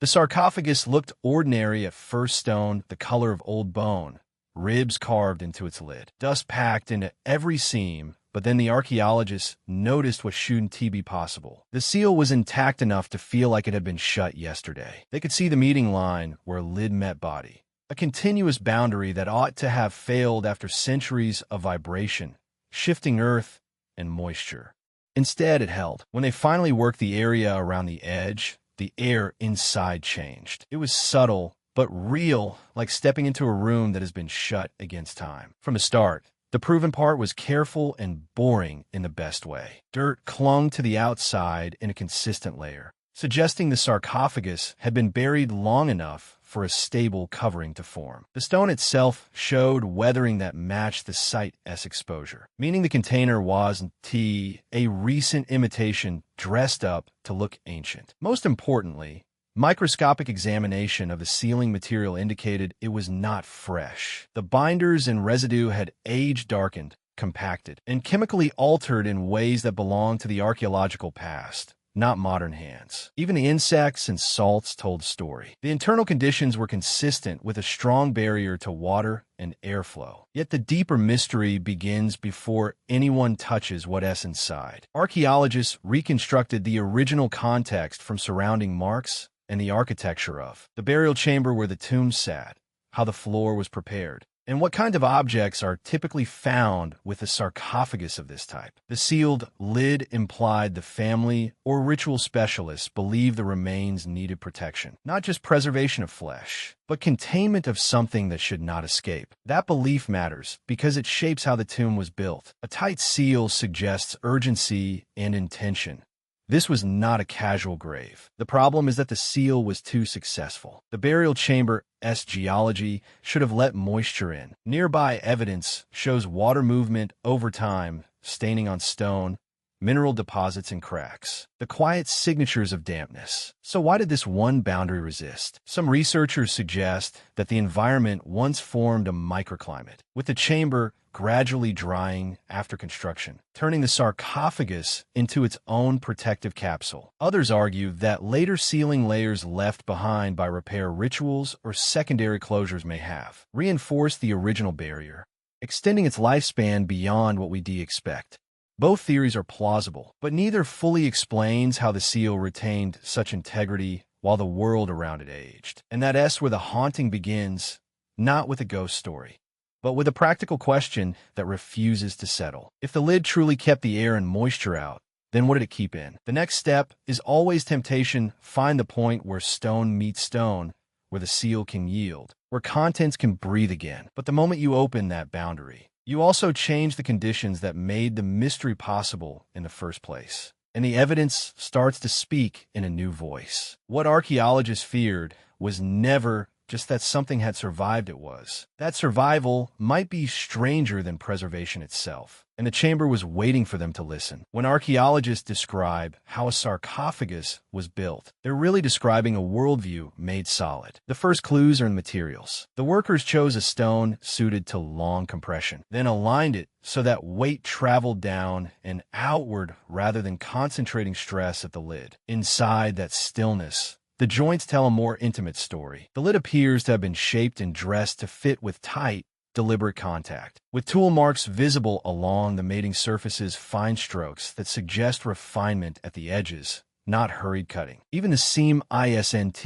The sarcophagus looked ordinary at first, stone the color of old bone, ribs carved into its lid, dust packed into every seam. But then the archaeologists noticed what shouldn't be possible. The seal was intact enough to feel like it had been shut yesterday. They could see the meeting line where lid met body, a continuous boundary that ought to have failed after centuries of vibration, shifting earth and moisture. Instead, it held. When they finally worked the area around the edge, the air inside changed. It was subtle, but real, like stepping into a room that has been shut against time. From the start, the proven part was careful and boring in the best way. Dirt clung to the outside in a consistent layer, suggesting the sarcophagus had been buried long enough for a stable covering to form. The stone itself showed weathering that matched the site's exposure, meaning the container wasn't a recent imitation dressed up to look ancient. Most importantly, microscopic examination of the sealing material indicated it was not fresh. The binders and residue had aged, darkened, compacted, and chemically altered in ways that belonged to the archaeological past, not modern hands. Even the insects and salts told a story. The internal conditions were consistent with a strong barrier to water and airflow. Yet the deeper mystery begins before anyone touches what's inside. Archaeologists reconstructed the original context from surrounding marks and the architecture of the burial chamber where the tomb sat, how the floor was prepared, and what kind of objects are typically found with a sarcophagus of this type. The sealed lid implied the family or ritual specialists believed the remains needed protection, not just preservation of flesh, but containment of something that should not escape. That belief matters because it shapes how the tomb was built. A tight seal suggests urgency and intention. This was not a casual grave. The problem is that the seal was too successful. The burial chamber's geology should have let moisture in. Nearby evidence shows water movement over time, staining on stone, mineral deposits, and cracks. The quiet signatures of dampness. So why did this one boundary resist? Some researchers suggest that the environment once formed a microclimate, with the chamber gradually drying after construction, turning the sarcophagus into its own protective capsule. Others argue that later sealing layers left behind by repair rituals or secondary closures may have reinforced the original barrier, extending its lifespan beyond what we expect. Both theories are plausible, but neither fully explains how the seal retained such integrity while the world around it aged. And that's where the haunting begins, not with a ghost story, but with a practical question that refuses to settle. If the lid truly kept the air and moisture out, then what did it keep in? The next step is always temptation. Find the point where stone meets stone, where the seal can yield, where contents can breathe again. But the moment you open that boundary, you also change the conditions that made the mystery possible in the first place. And the evidence starts to speak in a new voice. What archaeologists feared was never just that something had survived. It was that survival might be stranger than preservation itself. And the chamber was waiting for them to listen. When archaeologists describe how a sarcophagus was built, they're really describing a worldview made solid. The first clues are in materials. The workers chose a stone suited to long compression, then aligned it so that weight traveled down and outward rather than concentrating stress at the lid. Inside that stillness, the joints tell a more intimate story. The lid appears to have been shaped and dressed to fit with tight, deliberate contact, with tool marks visible along the mating surfaces, fine strokes that suggest refinement at the edges, not hurried cutting. Even the seam isn't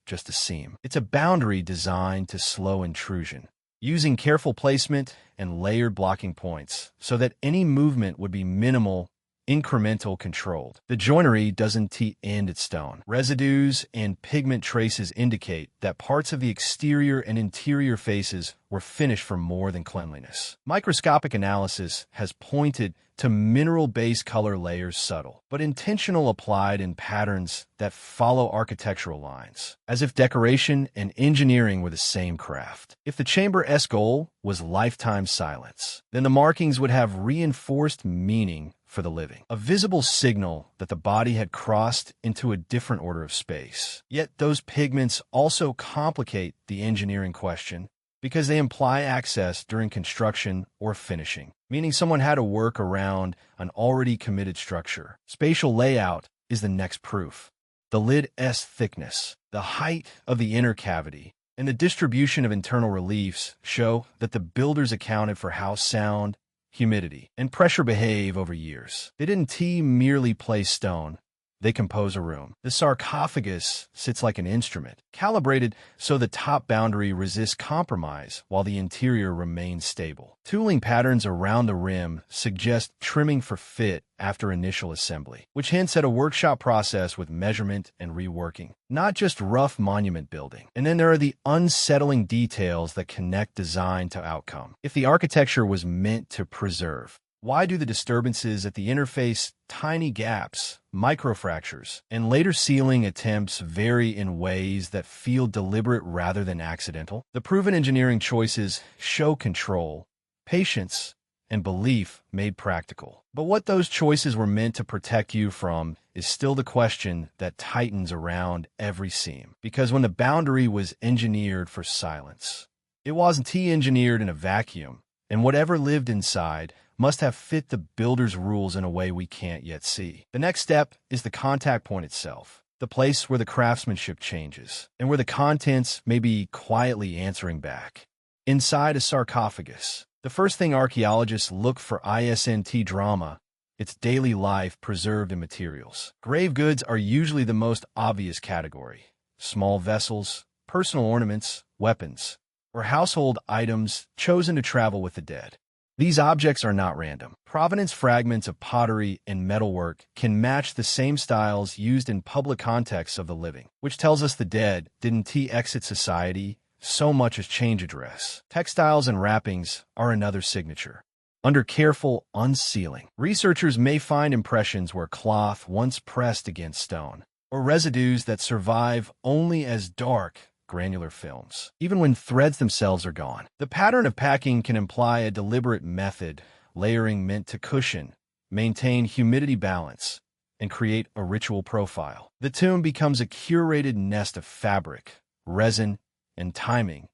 just a seam. It's a boundary designed to slow intrusion, using careful placement and layered blocking points so that any movement would be minimal, incremental, controlled. The joinery doesn't end at stone. Residues and pigment traces indicate that parts of the exterior and interior faces were finished for more than cleanliness. Microscopic analysis has pointed to mineral-based color layers, subtle but intentional, applied in patterns that follow architectural lines, as if decoration and engineering were the same craft. If the chamber's goal was lifetime silence, then the markings would have reinforced meaning for the living, a visible signal that the body had crossed into a different order of space. Yet those pigments also complicate the engineering question because they imply access during construction or finishing, meaning someone had to work around an already committed structure. Spatial layout is the next proof. the lid's thickness, the height of the inner cavity, and the distribution of internal reliefs show that the builders accounted for how sound, humidity, and pressure behave over years. They didn't merely place stone. They compose a room. The sarcophagus sits like an instrument, calibrated so the top boundary resists compromise while the interior remains stable. Tooling patterns around the rim suggest trimming for fit after initial assembly, which hints at a workshop process with measurement and reworking, not just rough monument building. And then there are the unsettling details that connect design to outcome. If the architecture was meant to preserve, why do the disturbances at the interface, tiny gaps, microfractures, and later sealing attempts vary in ways that feel deliberate rather than accidental? The proven engineering choices show control, patience, and belief made practical. But what those choices were meant to protect you from is still the question that tightens around every seam. Because when the boundary was engineered for silence, it wasn't engineered in a vacuum, and whatever lived inside must have fit the builder's rules in a way we can't yet see. The next step is the contact point itself, the place where the craftsmanship changes, and where the contents may be quietly answering back. Inside a sarcophagus, the first thing archaeologists look for isn't drama, its daily life preserved in materials. Grave goods are usually the most obvious category. Small vessels, personal ornaments, weapons, or household items chosen to travel with the dead. These objects are not random. Provenance fragments of pottery and metalwork can match the same styles used in public contexts of the living, which tells us the dead didn't exit society so much as change address. Textiles and wrappings are another signature. Under careful unsealing, researchers may find impressions where cloth once pressed against stone, or residues that survive only as dark, granular films, even when threads themselves are gone. The pattern of packing can imply a deliberate method, layering meant to cushion, maintain humidity balance, and create a ritual profile. The tomb becomes a curated nest of fabric, resin, and timing,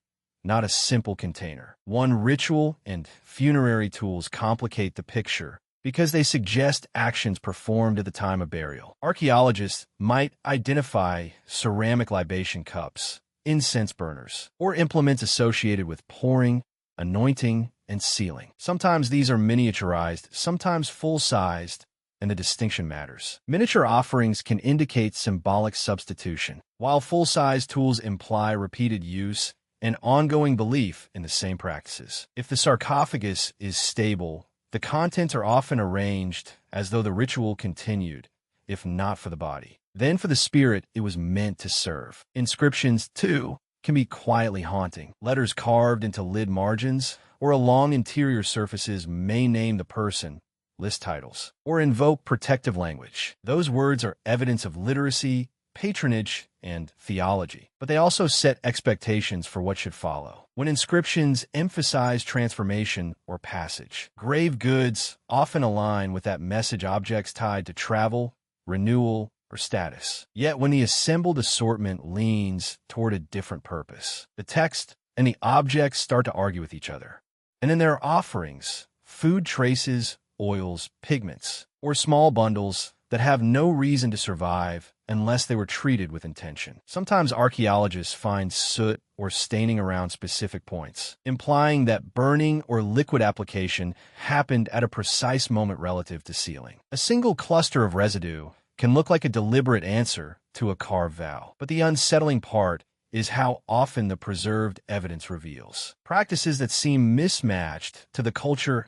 not a simple container. One, ritual and funerary tools complicate the picture because they suggest actions performed at the time of burial. Archaeologists might identify ceramic libation cups, incense burners, or implements associated with pouring, anointing, and sealing. Sometimes these are miniaturized, sometimes full-sized, and the distinction matters. Miniature offerings can indicate symbolic substitution, while full-size tools imply repeated use and ongoing belief in the same practices. If the sarcophagus is stable, the contents are often arranged as though the ritual continued, if not for the body, then for the spirit it was meant to serve. Inscriptions, too, can be quietly haunting. Letters carved into lid margins or along interior surfaces may name the person, list titles, or invoke protective language. Those words are evidence of literacy, patronage, and theology, but they also set expectations for what should follow. When inscriptions emphasize transformation or passage, grave goods often align with that message. Objects tied to travel, renewal, or status. Yet when the assembled assortment leans toward a different purpose, the text and the objects start to argue with each other. And then there are offerings, food traces, oils, pigments, or small bundles that have no reason to survive unless they were treated with intention. Sometimes archaeologists find soot or staining around specific points, implying that burning or liquid application happened at a precise moment relative to sealing. A single cluster of residue can look like a deliberate answer to a carved vow, but the unsettling part is how often the preserved evidence reveals practices that seem mismatched to the culture's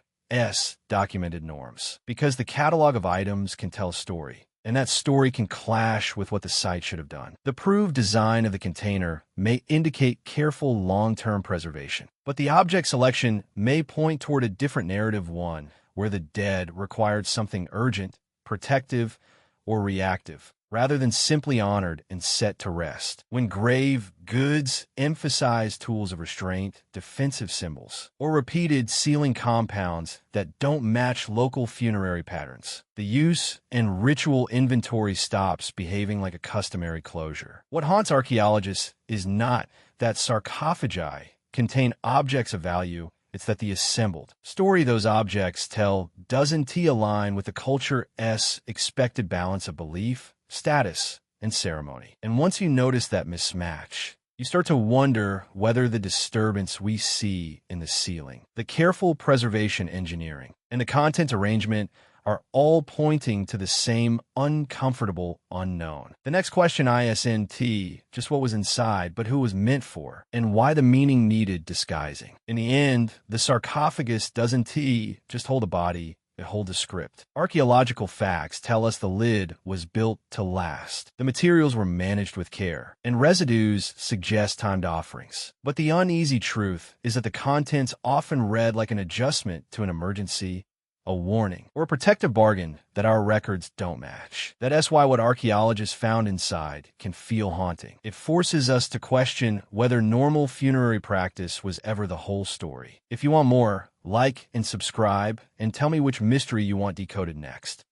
documented norms, because the catalog of items can tell a story, and that story can clash with what the site should have done. The proved design of the container may indicate careful long-term preservation, but the object selection may point toward a different narrative, one where the dead required something urgent, protective, or reactive, rather than simply honored and set to rest. When grave goods emphasize tools of restraint, defensive symbols, or repeated sealing compounds that don't match local funerary patterns, the use and ritual inventory stops behaving like a customary closure. What haunts archaeologists is not that sarcophagi contain objects of value, it's that the assembled story those objects tell doesn't align with the culture's expected balance of belief, status, and ceremony. And once you notice that mismatch, you start to wonder whether the disturbance we see in the ceiling, the careful preservation engineering, and the content arrangement are all pointing to the same uncomfortable unknown. The next question isn't just what was inside, but who it was meant for, and why the meaning needed disguising. In the end, the sarcophagus doesn't just hold a body, it holds a script. Archaeological facts tell us the lid was built to last. The materials were managed with care, and residues suggest timed offerings. But the uneasy truth is that the contents often read like an adjustment to an emergency, a warning, or a protective bargain that our records don't match. That's why what archaeologists found inside can feel haunting. It forces us to question whether normal funerary practice was ever the whole story. If you want more, like and subscribe, and tell me which mystery you want decoded next.